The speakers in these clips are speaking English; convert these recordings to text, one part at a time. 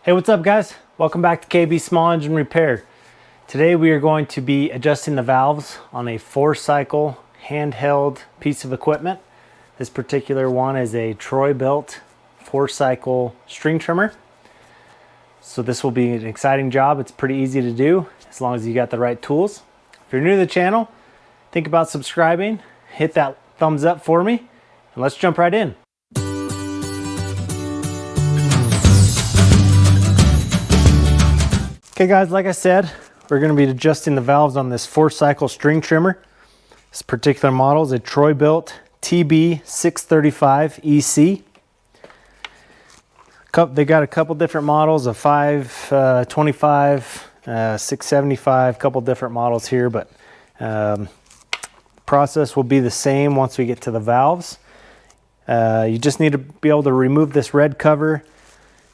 Hey, what's up guys? Welcome back to KB Small Engine Repair. Today we are going to be adjusting the valves on a 4-cycle handheld piece of equipment. This particular one is a Troy Bilt 4-cycle string trimmer. So this will be an exciting job. It's pretty easy to do as long as you got the right tools. If you're new to the channel, think about subscribing, hit that thumbs up for me, and let's jump right in. Okay guys, like I said, we're going to be adjusting the valves on this 4-cycle string trimmer. This particular model is a Troy Bilt TB635EC. They got a couple different models, a 525, 675, couple different models here, but process will be the same once we get to the valves. You just need to be able to remove this red cover.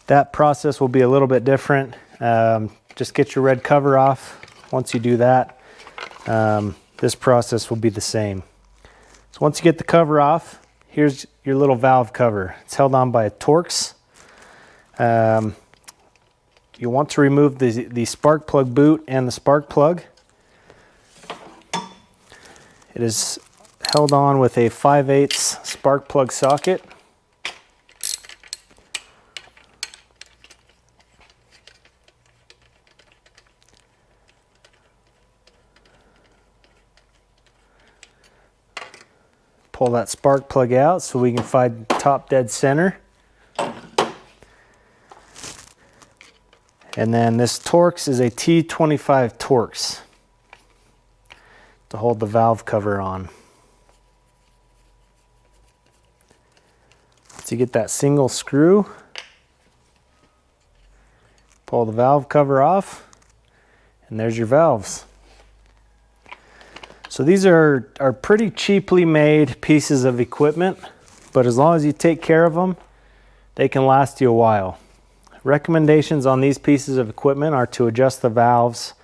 That process will be a little bit different. Just get your red cover off. Once you do that, this process will be the same. So once you get the cover off, here's your little valve cover. It's held on by a Torx. You want to remove the spark plug boot and the spark plug. It is held on with a 5/8 spark plug socket. Pull that spark plug out so we can find top dead center. And then this Torx is a T25 Torx to hold the valve cover on. So you get that single screw, pull the valve cover off, and there's your valves. So these are pretty cheaply made pieces of equipment, but as long as you take care of them, they can last you a while. Recommendations on these pieces of equipment are to adjust the valves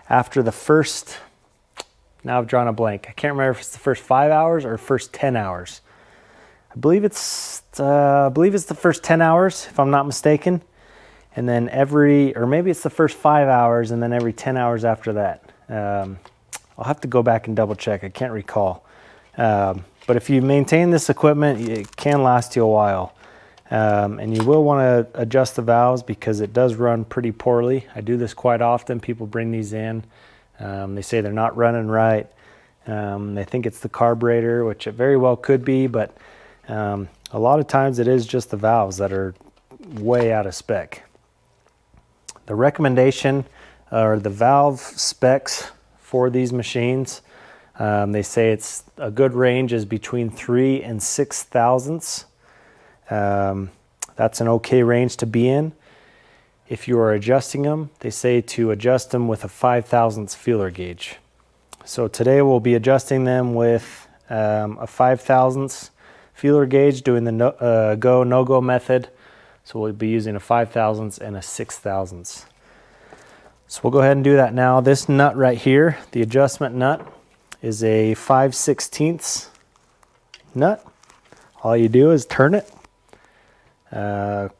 after the first, now I've drawn a blank. I can't remember if it's the first 5 hours or first 10 hours. I believe it's the first 10 hours, if I'm not mistaken. And then or maybe it's the first 5 hours and then every 10 hours after that. I'll have to go back and double check. I can't recall. But if you maintain this equipment, it can last you a while. And you will want to adjust the valves because it does run pretty poorly. I do this quite often. People bring these in. They say they're not running right. They think it's the carburetor, which it very well could be, but a lot of times it is just the valves that are way out of spec. The recommendation or the valve specs for these machines, they say it's a good range is between 3 and 6 thousandths. That's an okay range to be in. If you are adjusting them, they say to adjust them with a 5 thousandths feeler gauge. So today we'll be adjusting them with a 5 thousandths feeler gauge, doing the go no-go method. So we'll be using a 5 thousandths and a 6 thousandths. So we'll go ahead and do that now. This nut right here, the adjustment nut, is a 5/16 nut. All you do is turn it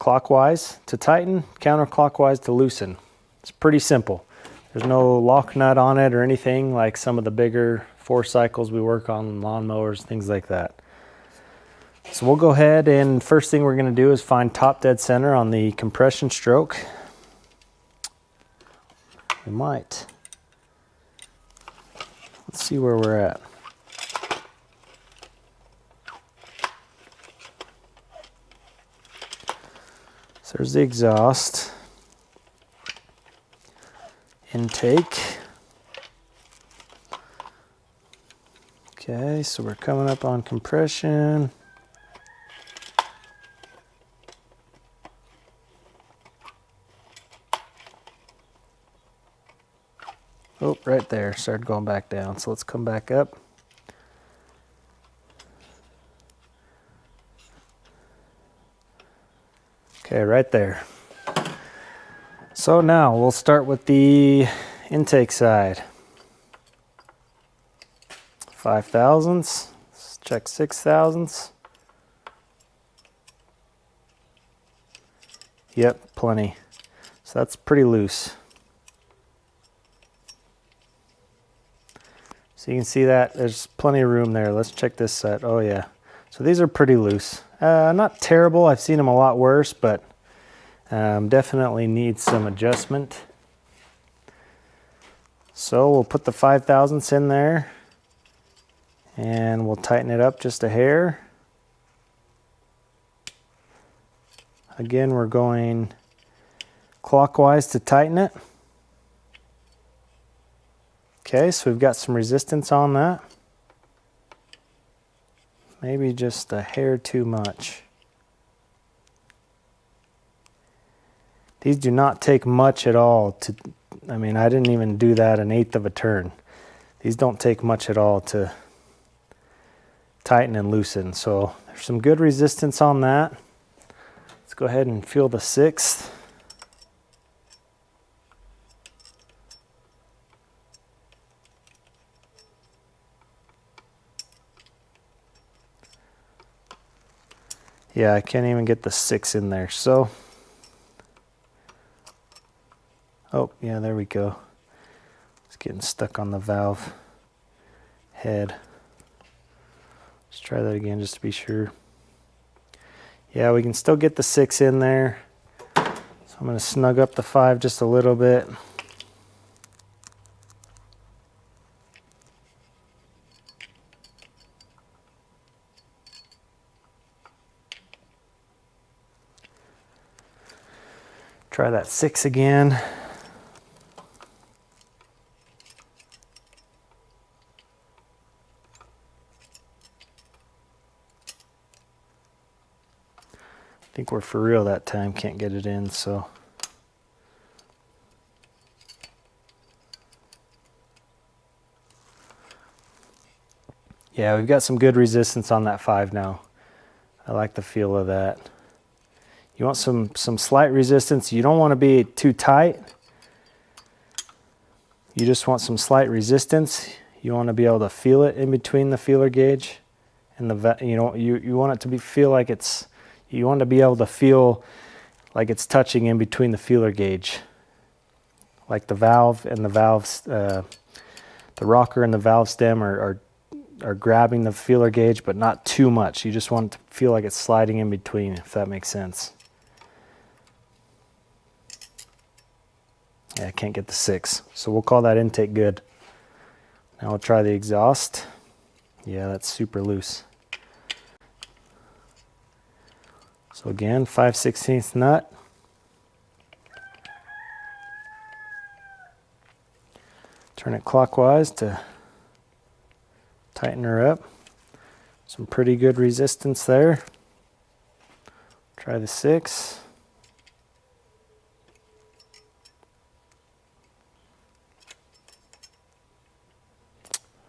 clockwise to tighten, counterclockwise to loosen. It's pretty simple. There's no lock nut on it or anything like some of the bigger 4-cycles we work on, lawnmowers, things like that. So we'll go ahead and first thing we're going to do is find top dead center on the compression stroke. We might. Let's see where we're at. So there's the exhaust, intake. Okay, so we're coming up on compression. Oh, right there, started going back down. So let's come back up. Okay, right there. So now we'll start with the intake side. 5 thousandths, let's check 6 thousandths. Yep, plenty. So that's pretty loose. So you can see that there's plenty of room there. Let's check this set. Oh yeah. So these are pretty loose. Not terrible. I've seen them a lot worse, but definitely needs some adjustment. So we'll put the 5/1000ths in there and we'll tighten it up just a hair. Again, we're going clockwise to tighten it. Okay, so we've got some resistance on that. Maybe just a hair too much. These do not take much at all to, I mean, I didn't even do that 1/8 of a turn. These don't take much at all to tighten and loosen. So there's some good resistance on that. Let's go ahead and feel the 6th. Yeah, I can't even get the 6 in there. So, oh yeah, there we go. It's getting stuck on the valve head. Let's try that again just to be sure. Yeah, we can still get the 6 in there. So I'm going to snug up the 5 just a little bit. Try that 6 again. I think we're for real that time, can't get it in, so. Yeah, we've got some good resistance on that 5 now. I like the feel of that. You want some slight resistance. You don't want to be too tight. You just want some slight resistance. You want to be able to feel it in between the feeler gauge and the, you want it to feel like it's, you want to be able to feel like it's touching in between the feeler gauge. Like the valve and the valves, the rocker and the valve stem are grabbing the feeler gauge, but not too much. You just want it to feel like it's sliding in between, if that makes sense. Yeah, I can't get the 6, so we'll call that intake good. Now we'll try the exhaust. Yeah, that's super loose. So again, 5/16 nut. Turn it clockwise to tighten her up. Some pretty good resistance there. Try the 6.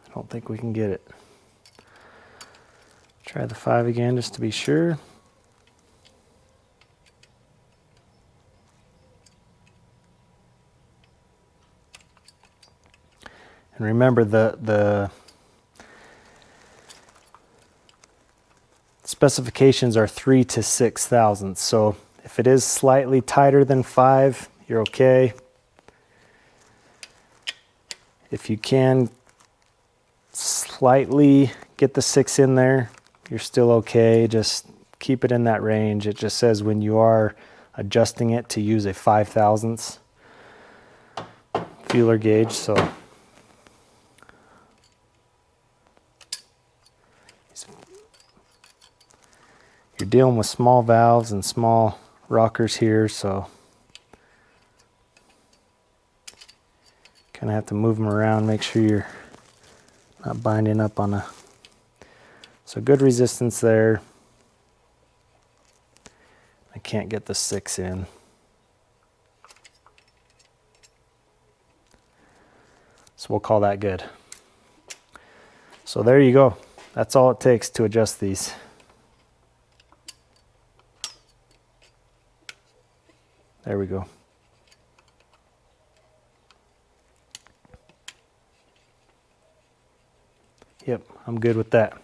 I don't think we can get it. Try the 5 again just to be sure. And remember the specifications are 3 to 6 thousandths. So if it is slightly tighter than 5, you're okay. If you can slightly get the 6 in there, you're still okay. Just keep it in that range. It just says when you are adjusting it to use a 5 thousandths feeler gauge. So you're dealing with small valves and small rockers here, so kind of have to move them around, make sure you're not binding up on a. So good resistance there. I can't get the 6 in. So we'll call that good. So there you go. That's all it takes to adjust these. There we go. Yep, I'm good with that.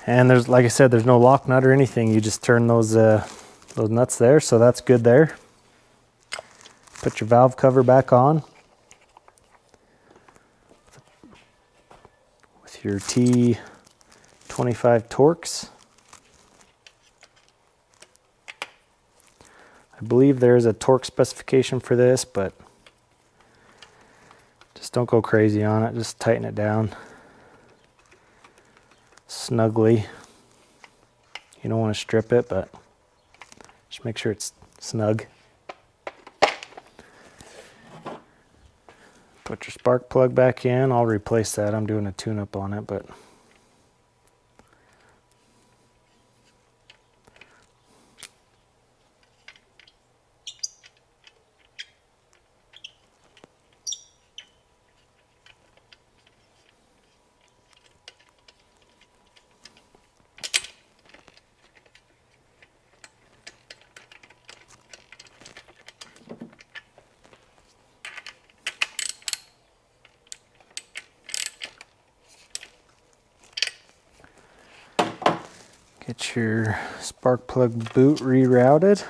And there's, like I said, there's no lock nut or anything. You just turn those nuts there, so that's good there. Put your valve cover back on with your T25 Torx. I believe there is a torque specification for this, but just don't go crazy on it. Just tighten it down snugly. You don't want to strip it, but just make sure it's snug. Put your spark plug back in. I'll replace that. I'm doing a tune-up on it, but get your spark plug boot rerouted.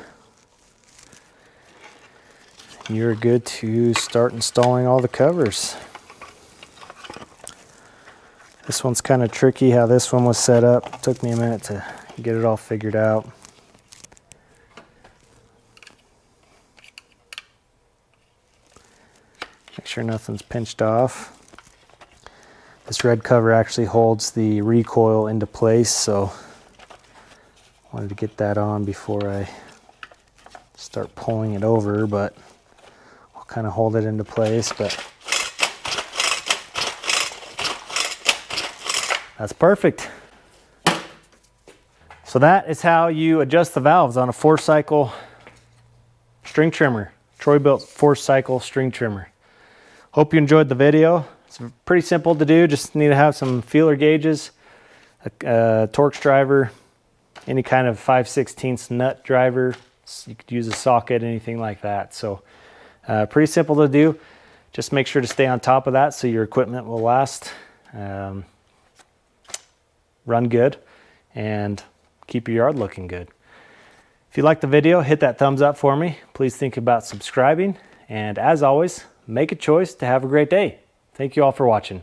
You're good to start installing all the covers. This one's kind of tricky how this one was set up. It took me a minute to get it all figured out. Make sure nothing's pinched off. This red cover actually holds the recoil into place, so I wanted to get that on before I start pulling it over, but I'll kind of hold it into place. But that's perfect. So that is how you adjust the valves on a 4-cycle string trimmer. Troy Bilt 4-cycle string trimmer. Hope you enjoyed the video. It's pretty simple to do. Just need to have some feeler gauges, a Torx driver, any kind of 5/16 nut driver. You could use a socket, anything like that. So pretty simple to do. Just make sure to stay on top of that so your equipment will last, run good, and keep your yard looking good. If you liked the video, hit that thumbs up for me. Please think about subscribing. And as always, make a choice to have a great day. Thank you all for watching.